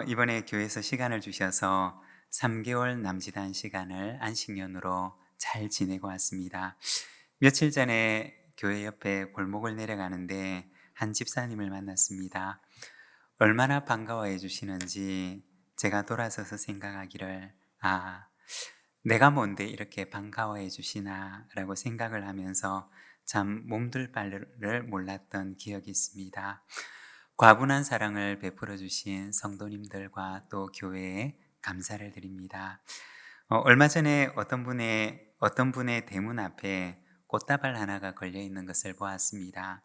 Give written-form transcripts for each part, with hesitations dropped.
이번에 교회에서 시간을 주셔서 3개월 남짓한 시간을 안식년으로 잘 지내고 왔습니다. 며칠 전에 교회 옆에 골목을 내려가는데 한 집사님을 만났습니다. 얼마나 반가워해 주시는지 제가 돌아서서 생각하기를, 내가 뭔데 이렇게 반가워해 주시나 라고 생각을 하면서 참 몸둘 바를 몰랐던 기억이 있습니다. 과분한 사랑을 베풀어 주신 성도님들과 또 교회에 감사를 드립니다. 얼마 전에 어떤 분의 대문 앞에 꽃다발 하나가 걸려 있는 것을 보았습니다.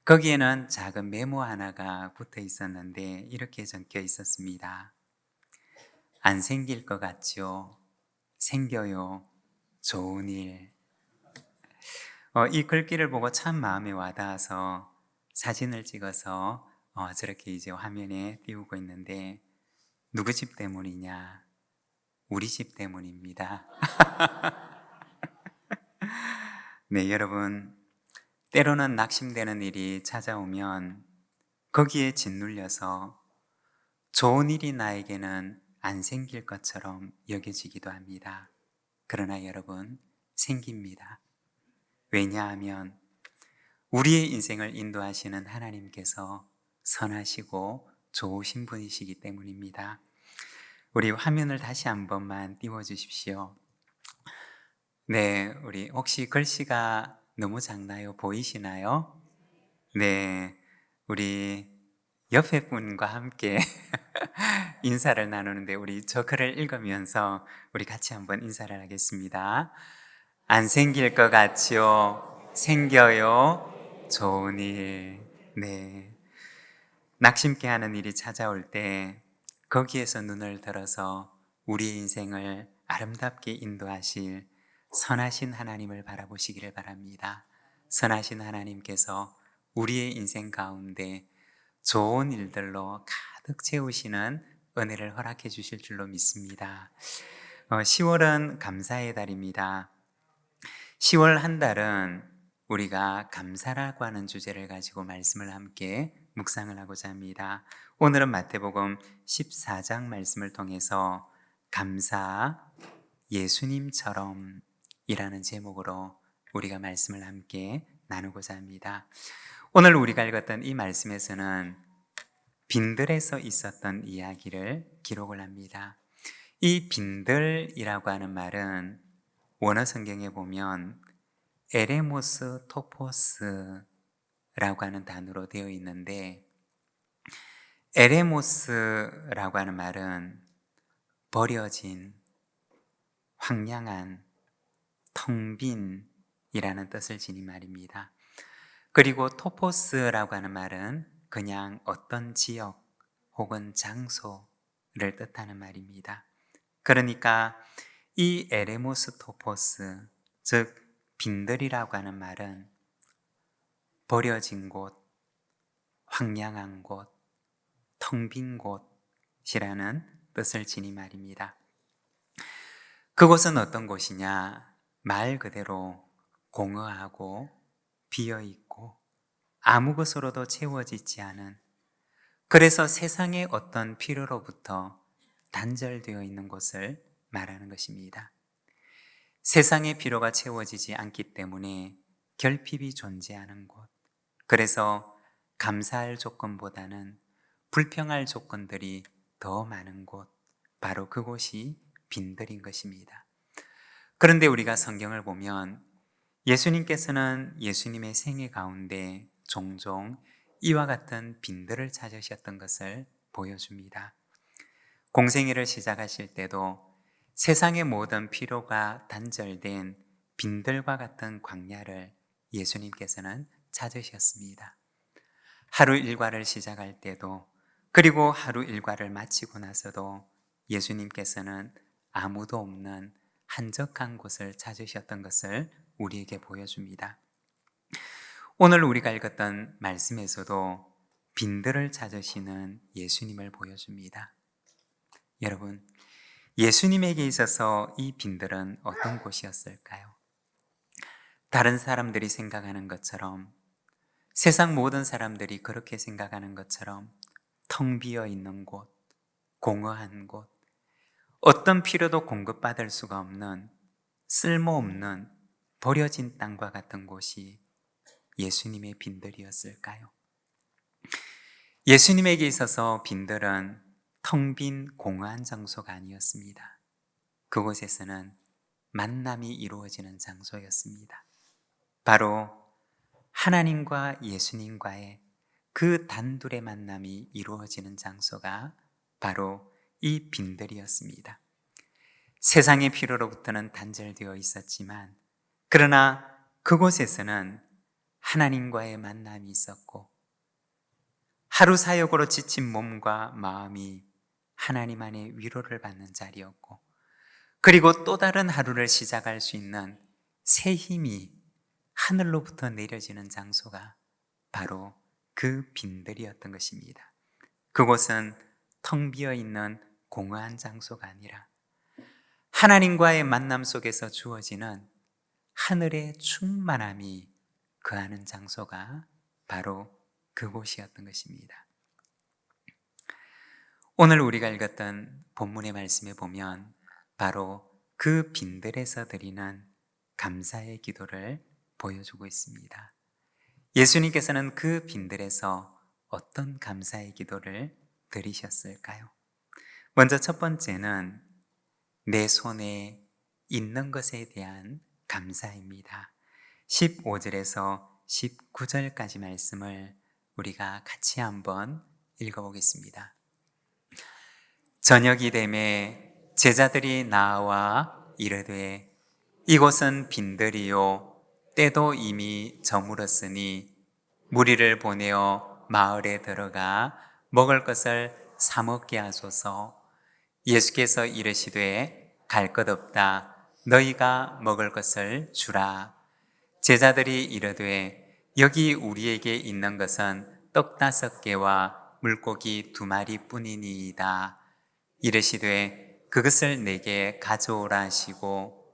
거기에는 작은 메모 하나가 붙어 있었는데 이렇게 적혀 있었습니다. 안 생길 것 같죠? 생겨요. 좋은 일. 이 글귀를 보고 참 마음에 와닿아서 사진을 찍어서 저렇게 이제 화면에 띄우고 있는데, 누구 집 때문이냐? 우리 집 때문입니다. 네, 여러분, 때로는 낙심되는 일이 찾아오면 거기에 짓눌려서 좋은 일이 나에게는 안 생길 것처럼 여겨지기도 합니다. 그러나 여러분, 생깁니다. 왜냐하면 우리의 인생을 인도하시는 하나님께서 선하시고 좋으신 분이시기 때문입니다. 우리 화면을 다시 한 번만 띄워주십시오. 네, 우리 혹시 글씨가 너무 작나요? 보이시나요? 네, 우리 옆에 분과 함께 인사를 나누는데 우리 저 글을 읽으면서 우리 같이 한번 인사를 하겠습니다. 안 생길 것 같지요? 생겨요. 좋은 일. 네. 낙심케 하는 일이 찾아올 때 거기에서 눈을 들어서 우리의 인생을 아름답게 인도하실 선하신 하나님을 바라보시기를 바랍니다. 선하신 하나님께서 우리의 인생 가운데 좋은 일들로 가득 채우시는 은혜를 허락해 주실 줄로 믿습니다. 10월은 감사의 달입니다. 10월 한 달은 우리가 감사라고 하는 주제를 가지고 말씀을 함께 묵상을 하고자 합니다. 오늘은 마태복음 14장 말씀을 통해서 감사 예수님처럼 이라는 제목으로 우리가 말씀을 함께 나누고자 합니다. 오늘 우리가 읽었던 이 말씀에서는 빈들에서 있었던 이야기를 기록을 합니다. 이 빈들이라고 하는 말은 원어 성경에 보면 에레모스 토포스라고 하는 단어로 되어 있는데, 에레모스라고 하는 말은 버려진, 황량한, 텅 빈이라는 뜻을 지닌 말입니다. 그리고 토포스라고 하는 말은 그냥 어떤 지역 혹은 장소를 뜻하는 말입니다. 그러니까 이 에레모스 토포스, 즉 빈들이라고 하는 말은 버려진 곳, 황량한 곳, 텅 빈 곳이라는 뜻을 지닌 말입니다. 그곳은 어떤 곳이냐? 말 그대로 공허하고 비어있고 아무 것으로도 채워지지 않은, 그래서 세상의 어떤 필요로부터 단절되어 있는 곳을 말하는 것입니다. 세상의 필요가 채워지지 않기 때문에 결핍이 존재하는 곳, 그래서 감사할 조건보다는 불평할 조건들이 더 많은 곳, 바로 그곳이 빈들인 것입니다. 그런데 우리가 성경을 보면 예수님께서는 예수님의 생애 가운데 종종 이와 같은 빈들을 찾으셨던 것을 보여줍니다. 공생애를 시작하실 때도 세상의 모든 필요가 단절된 빈들과 같은 광야를 예수님께서는 찾으셨습니다. 하루 일과를 시작할 때도, 그리고 하루 일과를 마치고 나서도 예수님께서는 아무도 없는 한적한 곳을 찾으셨던 것을 우리에게 보여줍니다. 오늘 우리가 읽었던 말씀에서도 빈들을 찾으시는 예수님을 보여줍니다. 여러분, 예수님에게 있어서 이 빈들은 어떤 곳이었을까요? 다른 사람들이 생각하는 것처럼, 세상 모든 사람들이 그렇게 생각하는 것처럼 텅 비어 있는 곳, 공허한 곳, 어떤 필요도 공급받을 수가 없는 쓸모없는 버려진 땅과 같은 곳이 예수님의 빈들이었을까요? 예수님에게 있어서 빈들은 텅 빈 공허한 장소가 아니었습니다. 그곳에서는 만남이 이루어지는 장소였습니다. 바로 하나님과 예수님과의 그 단둘의 만남이 이루어지는 장소가 바로 이 빈들이었습니다. 세상의 필요로부터는 단절되어 있었지만, 그러나 그곳에서는 하나님과의 만남이 있었고, 하루 사역으로 지친 몸과 마음이 하나님 안에 위로를 받는 자리였고, 그리고 또 다른 하루를 시작할 수 있는 새 힘이 하늘로부터 내려지는 장소가 바로 그 빈들이었던 것입니다. 그곳은 텅 비어 있는 공허한 장소가 아니라 하나님과의 만남 속에서 주어지는 하늘의 충만함이 거하는 장소가 바로 그곳이었던 것입니다. 오늘 우리가 읽었던 본문의 말씀에 보면 바로 그 빈들에서 드리는 감사의 기도를 보여주고 있습니다. 예수님께서는 그 빈들에서 어떤 감사의 기도를 드리셨을까요? 먼저 첫 번째는 내 손에 있는 것에 대한 감사입니다. 15절에서 19절까지 말씀을 우리가 같이 한번 읽어보겠습니다. 저녁이 되매 제자들이 나와 이르되 이곳은 빈들이요 때도 이미 저물었으니 무리를 보내어 마을에 들어가 먹을 것을 사 먹게 하소서. 예수께서 이르시되 갈 것 없다. 너희가 먹을 것을 주라. 제자들이 이르되 여기 우리에게 있는 것은 떡 5개와 물고기 2마리 뿐이니이다. 이르시되 그것을 내게 가져오라 하시고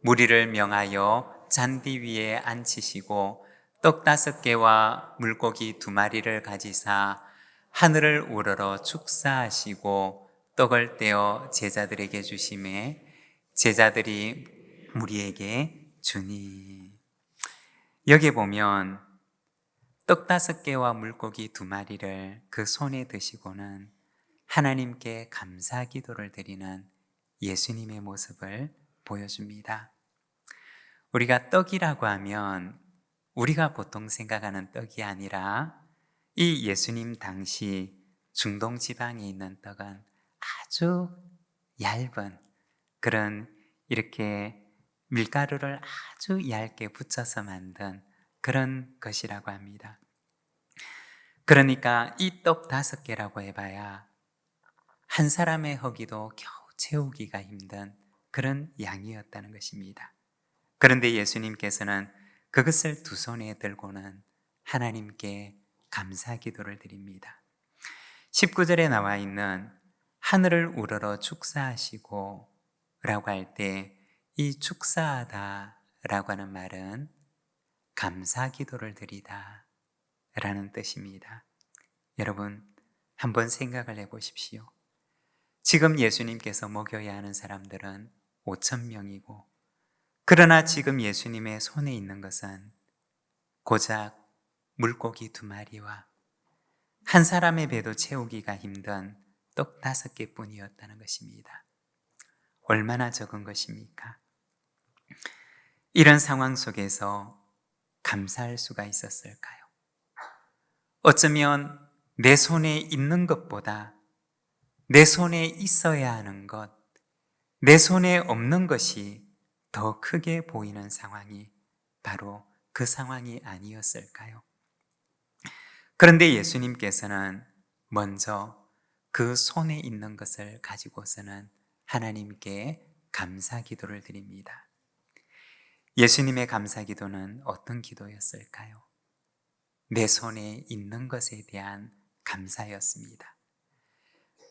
무리를 명하여 잔디 위에 앉히시고 떡 5개와 물고기 2마리를 가지사 하늘을 우러러 축사하시고 떡을 떼어 제자들에게 주시매 제자들이 무리에게 주니. 여기 보면 떡 5개와 물고기 2마리를 그 손에 드시고는 하나님께 감사 기도를 드리는 예수님의 모습을 보여줍니다. 우리가 떡이라고 하면 우리가 보통 생각하는 떡이 아니라 이 예수님 당시 중동 지방에 있는 떡은 아주 얇은 그런 이렇게 밀가루를 아주 얇게 붙여서 만든 그런 것이라고 합니다. 그러니까 이 떡 5개라고 해봐야 한 사람의 허기도 겨우 채우기가 힘든 그런 양이었다는 것입니다. 그런데 예수님께서는 그것을 2 손에 들고는 하나님께 감사 기도를 드립니다. 19절에 나와 있는 하늘을 우러러 축사하시고 라고 할 때 이 축사하다 라고 하는 말은 감사 기도를 드리다 라는 뜻입니다. 여러분 한번 생각을 해보십시오. 지금 예수님께서 먹여야 하는 사람들은 5,000명이고 그러나 지금 예수님의 손에 있는 것은 고작 물고기 2마리와 한 사람의 배도 채우기가 힘든 떡 5개 뿐이었다는 것입니다. 얼마나 적은 것입니까? 이런 상황 속에서 감사할 수가 있었을까요? 어쩌면 내 손에 있는 것보다 내 손에 있어야 하는 것, 내 손에 없는 것이 더 크게 보이는 상황이 바로 그 상황이 아니었을까요? 그런데 예수님께서는 먼저 그 손에 있는 것을 가지고서는 하나님께 감사 기도를 드립니다. 예수님의 감사 기도는 어떤 기도였을까요? 내 손에 있는 것에 대한 감사였습니다.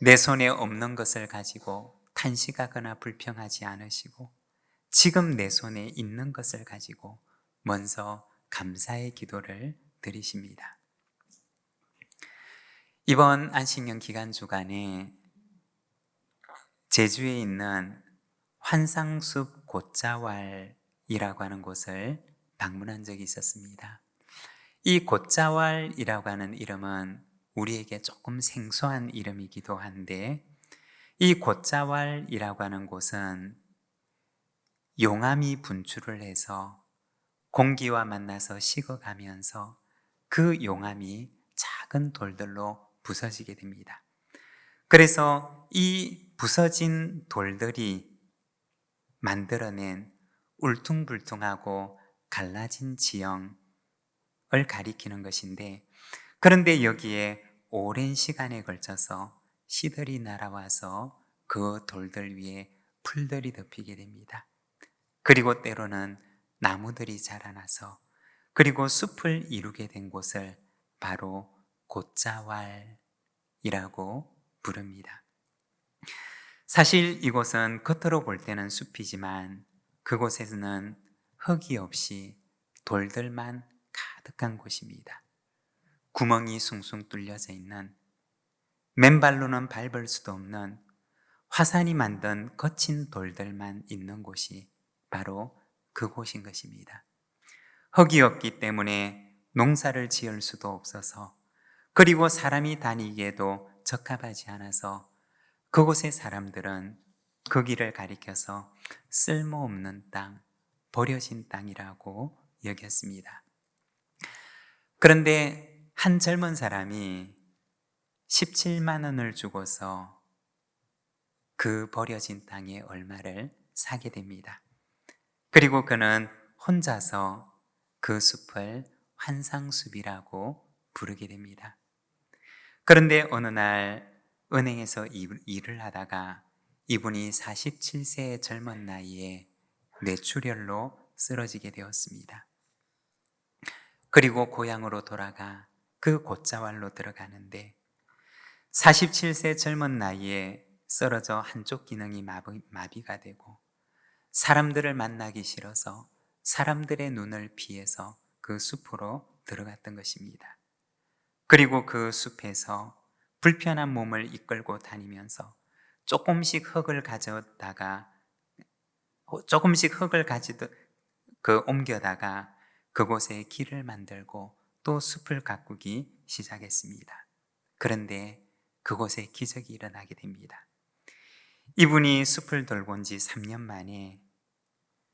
내 손에 없는 것을 가지고 탄식하거나 불평하지 않으시고 지금 내 손에 있는 것을 가지고 먼저 감사의 기도를 드리십니다. 이번 안식년 기간 주간에 제주에 있는 환상숲 곶자왈이라고 하는 곳을 방문한 적이 있었습니다. 이 곶자왈이라고 하는 이름은 우리에게 조금 생소한 이름이기도 한데, 이 곶자왈이라고 하는 곳은 용암이 분출을 해서 공기와 만나서 식어가면서 그 용암이 작은 돌들로 부서지게 됩니다. 그래서 이 부서진 돌들이 만들어낸 울퉁불퉁하고 갈라진 지형을 가리키는 것인데, 그런데 여기에 오랜 시간에 걸쳐서 씨들이 날아와서 그 돌들 위에 풀들이 덮이게 됩니다. 그리고 때로는 나무들이 자라나서 그리고 숲을 이루게 된 곳을 바로 곶자왈이라고 부릅니다. 사실 이곳은 겉으로 볼 때는 숲이지만 그곳에서는 흙이 없이 돌들만 가득한 곳입니다. 구멍이 숭숭 뚫려져 있는, 맨발로는 밟을 수도 없는 화산이 만든 거친 돌들만 있는 곳이 바로 그곳인 것입니다. 흙이 없기 때문에 농사를 지을 수도 없어서, 그리고 사람이 다니기에도 적합하지 않아서 그곳의 사람들은 그 길을 가리켜서 쓸모없는 땅, 버려진 땅이라고 여겼습니다. 그런데 한 젊은 사람이 17만 원을 주고서 그 버려진 땅의 얼마를 사게 됩니다. 그리고 그는 혼자서 그 숲을 환상숲이라고 부르게 됩니다. 그런데 어느 날 은행에서 일을 하다가 이분이 47세의 젊은 나이에 뇌출혈로 쓰러지게 되었습니다. 그리고 고향으로 돌아가 그 곶자왈로 들어가는데 47세 젊은 나이에 쓰러져 한쪽 기능이 마비가 되고 사람들을 만나기 싫어서 사람들의 눈을 피해서 그 숲으로 들어갔던 것입니다. 그리고 그 숲에서 불편한 몸을 이끌고 다니면서 조금씩 흙을 가져다가 옮겨다가 그곳에 길을 만들고 또 숲을 가꾸기 시작했습니다. 그런데 그곳에 기적이 일어나게 됩니다. 이분이 숲을 돌고 온 지 3년 만에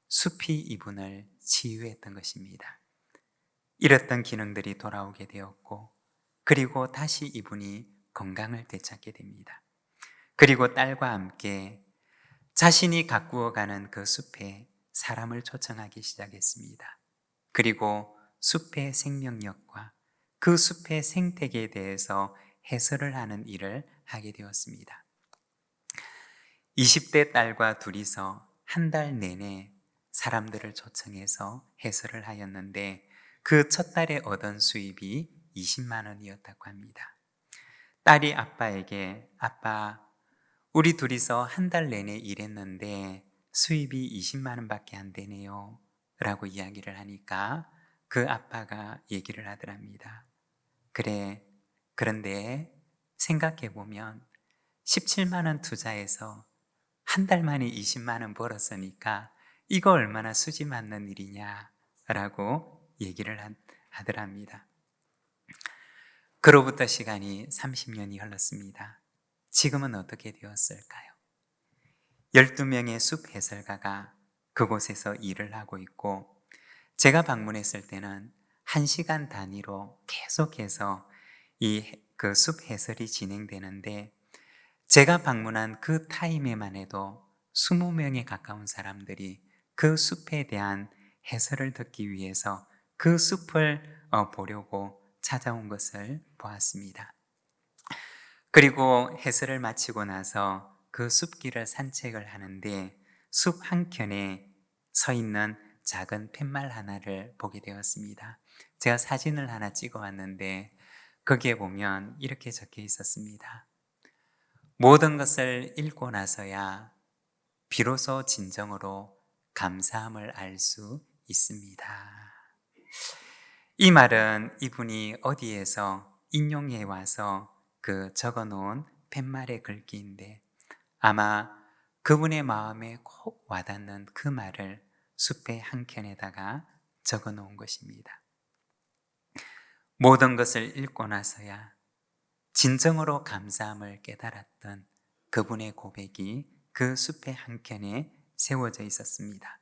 숲이 이분을 치유했던 것입니다. 잃었던 기능들이 돌아오게 되었고, 그리고 다시 이분이 건강을 되찾게 됩니다. 그리고 딸과 함께 자신이 가꾸어가는 그 숲에 사람을 초청하기 시작했습니다. 그리고 숲의 생명력과 그 숲의 생태계에 대해서 해설을 하는 일을 하게 되었습니다. 20대 딸과 둘이서 한 달 내내 사람들을 초청해서 해설을 하였는데 그 첫 달에 얻은 수입이 20만 원이었다고 합니다. 딸이 아빠에게 아빠, 우리 둘이서 한 달 내내 일했는데 수입이 20만 원밖에 안 되네요 라고 이야기를 하니까 그 아빠가 얘기를 하더랍니다. 그래, 그런데 생각해보면 17만 원 투자해서 한 달 만에 20만 원 벌었으니까 이거 얼마나 수지 맞는 일이냐 라고 얘기를 하더랍니다. 그로부터 시간이 30년이 흘렀습니다. 지금은 어떻게 되었을까요? 12명의 숲 해설가가 그곳에서 일을 하고 있고, 제가 방문했을 때는 1시간 단위로 계속해서 그 숲 해설이 진행되는데, 제가 방문한 그 타임에만 해도 20명에 가까운 사람들이 그 숲에 대한 해설을 듣기 위해서 그 숲을 보려고 찾아온 것을 보았습니다. 그리고 해설을 마치고 나서 그 숲길을 산책을 하는데 숲 한켠에 서 있는 작은 팻말 하나를 보게 되었습니다. 제가 사진을 하나 찍어 왔는데 거기에 보면 이렇게 적혀 있었습니다. 모든 것을 읽고 나서야 비로소 진정으로 감사함을 알 수 있습니다. 이 말은 이분이 어디에서 인용해 와서 그 적어 놓은 팻말의 글귀인데 아마 그분의 마음에 콕 와닿는 그 말을 숲의 한켠에다가 적어 놓은 것입니다. 모든 것을 읽고 나서야 진정으로 감사함을 깨달았던 그분의 고백이 그 숲의 한켠에 세워져 있었습니다.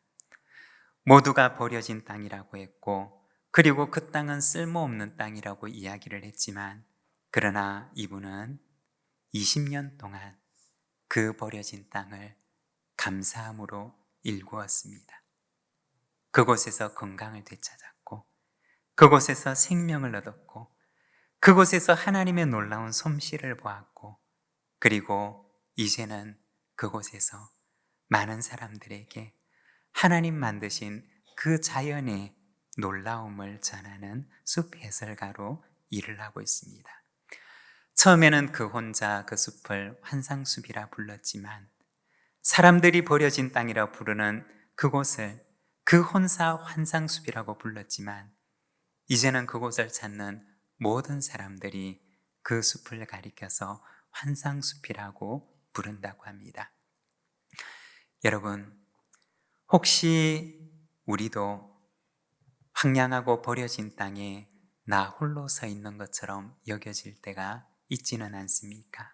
모두가 버려진 땅이라고 했고, 그리고 그 땅은 쓸모없는 땅이라고 이야기를 했지만, 그러나 이분은 20년 동안 그 버려진 땅을 감사함으로 일구었습니다. 그곳에서 건강을 되찾았고, 그곳에서 생명을 얻었고, 그곳에서 하나님의 놀라운 솜씨를 보았고, 그리고 이제는 그곳에서 많은 사람들에게 하나님 만드신 그 자연의 놀라움을 전하는 숲 해설가로 일을 하고 있습니다. 처음에는 그 혼자 그 숲을 환상숲이라 불렀지만, 사람들이 버려진 땅이라 부르는 그곳을 그 혼사 환상숲이라고 불렀지만, 이제는 그곳을 찾는 모든 사람들이 그 숲을 가리켜서 환상숲이라고 부른다고 합니다. 여러분, 혹시 우리도 황량하고 버려진 땅에 나 홀로 서 있는 것처럼 여겨질 때가 있지는 않습니까?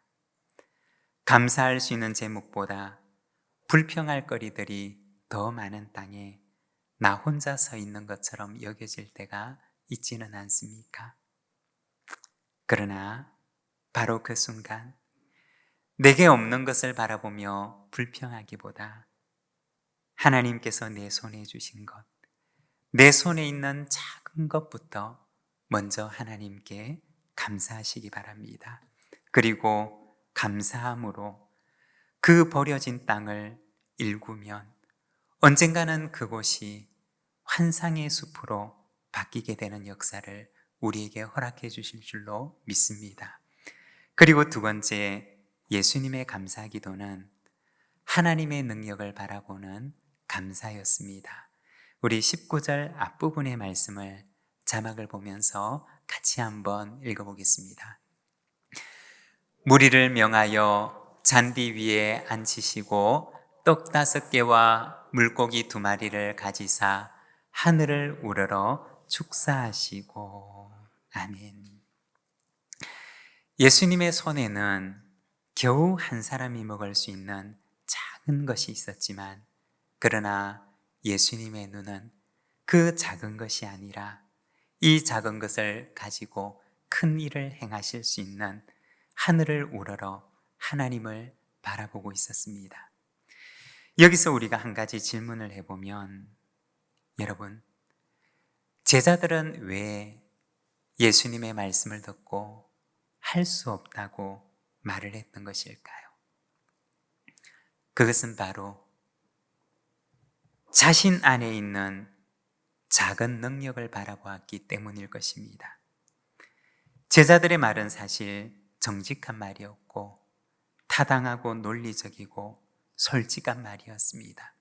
감사할 수 있는 제목보다 불평할 거리들이 더 많은 땅에 나 혼자 서 있는 것처럼 여겨질 때가 있지는 않습니까? 그러나 바로 그 순간 내게 없는 것을 바라보며 불평하기보다 하나님께서 내 손에 주신 것, 내 손에 있는 작은 것부터 먼저 하나님께 감사하시기 바랍니다. 그리고 감사함으로 그 버려진 땅을 일구면 언젠가는 그곳이 환상의 숲으로 바뀌게 되는 역사를 우리에게 허락해 주실 줄로 믿습니다. 그리고 두 번째, 예수님의 감사 기도는 하나님의 능력을 바라보는 감사였습니다. 우리 19절 앞부분의 말씀을 자막을 보면서 같이 한번 읽어보겠습니다. 무리를 명하여 잔디 위에 앉히시고 떡 5개와 물고기 2마리를 가지사 하늘을 우러러 축사하시고. 아멘. 예수님의 손에는 겨우 한 사람이 먹을 수 있는 작은 것이 있었지만, 그러나 예수님의 눈은 그 작은 것이 아니라 이 작은 것을 가지고 큰 일을 행하실 수 있는 하늘을 우러러 하나님을 바라보고 있었습니다. 여기서 우리가 한 가지 질문을 해보면, 여러분, 제자들은 왜 예수님의 말씀을 듣고 할 수 없다고 말을 했던 것일까요? 그것은 바로 자신 안에 있는 작은 능력을 바라보았기 때문일 것입니다. 제자들의 말은 사실 정직한 말이었고 타당하고 논리적이고 솔직한 말이었습니다.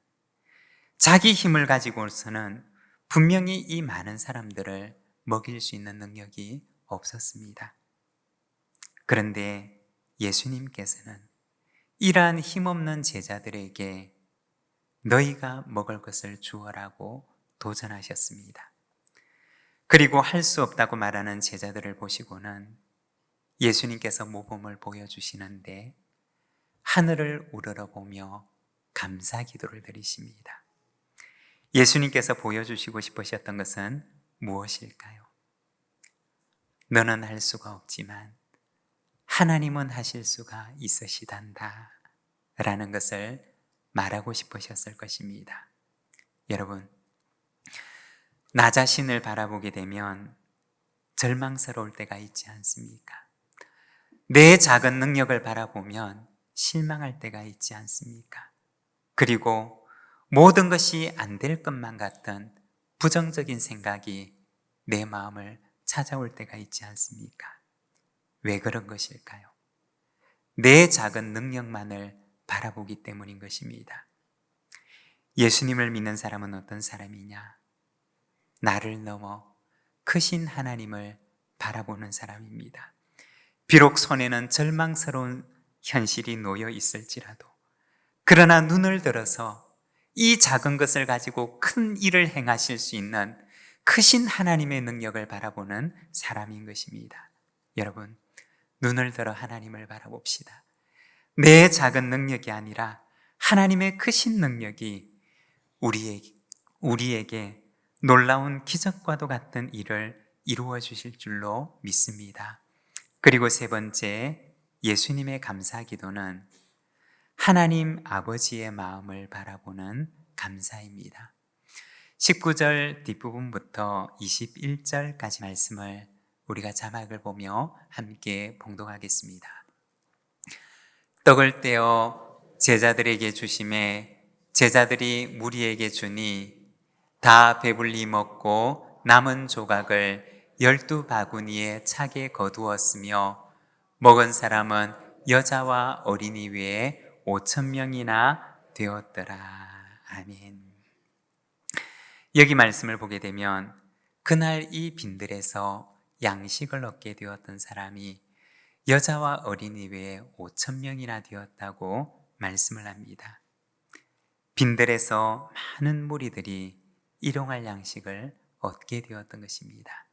자기 힘을 가지고서는 분명히 이 많은 사람들을 먹일 수 있는 능력이 없었습니다. 그런데 예수님께서는 이러한 힘없는 제자들에게 너희가 먹을 것을 주어라고 도전하셨습니다. 그리고 할 수 없다고 말하는 제자들을 보시고는 예수님께서 모범을 보여주시는데 하늘을 우러러보며 감사 기도를 드리십니다. 예수님께서 보여주시고 싶으셨던 것은 무엇일까요? 너는 할 수가 없지만 하나님은 하실 수가 있으시단다 라는 것을 말하고 싶으셨을 것입니다. 여러분, 나 자신을 바라보게 되면 절망스러울 때가 있지 않습니까? 내 작은 능력을 바라보면 실망할 때가 있지 않습니까? 그리고 모든 것이 안 될 것만 같던 부정적인 생각이 내 마음을 찾아올 때가 있지 않습니까? 왜 그런 것일까요? 내 작은 능력만을 바라보기 때문인 것입니다. 예수님을 믿는 사람은 어떤 사람이냐? 나를 넘어 크신 하나님을 바라보는 사람입니다. 비록 손에는 절망스러운 현실이 놓여 있을지라도, 그러나 눈을 들어서 이 작은 것을 가지고 큰 일을 행하실 수 있는 크신 하나님의 능력을 바라보는 사람인 것입니다. 여러분, 눈을 들어 하나님을 바라봅시다. 내 작은 능력이 아니라 하나님의 크신 능력이 우리에게 놀라운 기적과도 같은 일을 이루어 주실 줄로 믿습니다. 그리고 세 번째, 예수님의 감사 기도는 하나님 아버지의 마음을 바라보는 감사입니다. 19절 뒷부분부터 21절까지 말씀을 우리가 자막을 보며 함께 봉독하겠습니다. 떡을 떼어 제자들에게 주심에 제자들이 무리에게 주니 다 배불리 먹고 남은 조각을 12바구니에 차게 거두었으며 먹은 사람은 여자와 어린이 외에 5,000명이나 되었더라. 아멘. 여기 말씀을 보게 되면 그날 이 빈들에서 양식을 얻게 되었던 사람이 여자와 어린이 외에 5,000명이나 되었다고 말씀을 합니다. 빈들에서 많은 무리들이 일용할 양식을 얻게 되었던 것입니다.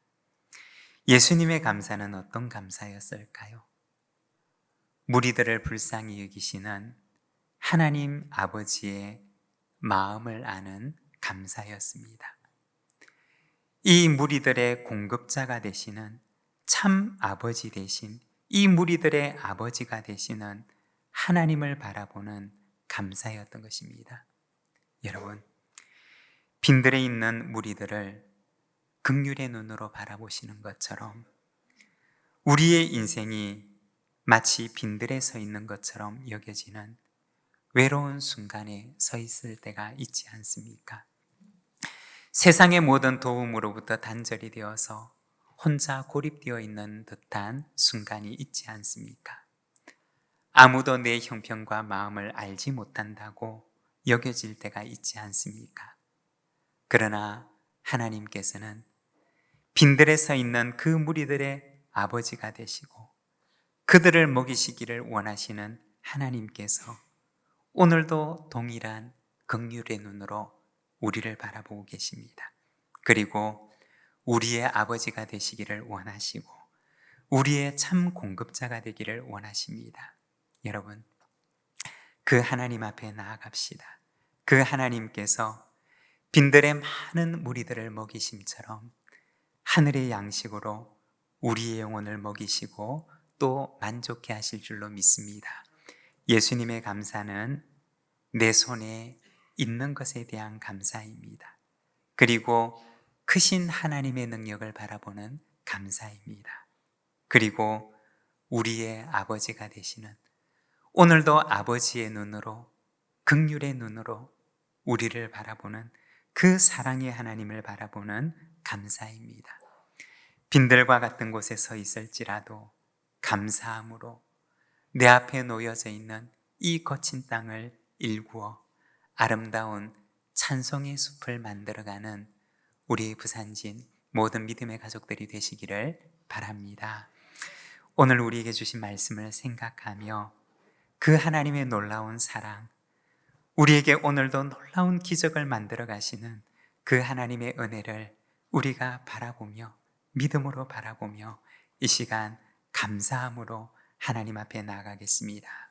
예수님의 감사는 어떤 감사였을까요? 무리들을 불쌍히 여기시는 하나님 아버지의 마음을 아는 감사였습니다. 이 무리들의 공급자가 되시는 참 아버지 되신, 이 무리들의 아버지가 되시는 하나님을 바라보는 감사였던 것입니다. 여러분, 빈들에 있는 무리들을 긍휼의 눈으로 바라보시는 것처럼 우리의 인생이 마치 빈들에 서 있는 것처럼 여겨지는 외로운 순간에 서 있을 때가 있지 않습니까? 세상의 모든 도움으로부터 단절이 되어서 혼자 고립되어 있는 듯한 순간이 있지 않습니까? 아무도 내 형편과 마음을 알지 못한다고 여겨질 때가 있지 않습니까? 그러나 하나님께서는 빈들에 서 있는 그 무리들의 아버지가 되시고 그들을 먹이시기를 원하시는 하나님께서 오늘도 동일한 긍휼의 눈으로 우리를 바라보고 계십니다. 그리고 우리의 아버지가 되시기를 원하시고 우리의 참 공급자가 되기를 원하십니다. 여러분, 그 하나님 앞에 나아갑시다. 그 하나님께서 빈들의 많은 무리들을 먹이심처럼 하늘의 양식으로 우리의 영혼을 먹이시고 또 만족해 하실 줄로 믿습니다. 예수님의 감사는 내 손에 있는 것에 대한 감사입니다. 그리고 크신 하나님의 능력을 바라보는 감사입니다. 그리고 우리의 아버지가 되시는 오늘도 아버지의 눈으로, 긍휼의 눈으로 우리를 바라보는 그 사랑의 하나님을 바라보는 감사입니다. 빈들과 같은 곳에 서 있을지라도 감사함으로 내 앞에 놓여져 있는 이 거친 땅을 일구어 아름다운 찬송의 숲을 만들어가는 우리 부산진 모든 믿음의 가족들이 되시기를 바랍니다. 오늘 우리에게 주신 말씀을 생각하며 그 하나님의 놀라운 사랑, 우리에게 오늘도 놀라운 기적을 만들어 가시는 그 하나님의 은혜를 우리가 바라보며 믿음으로 바라보며 이 시간 감사함으로 하나님 앞에 나아가겠습니다.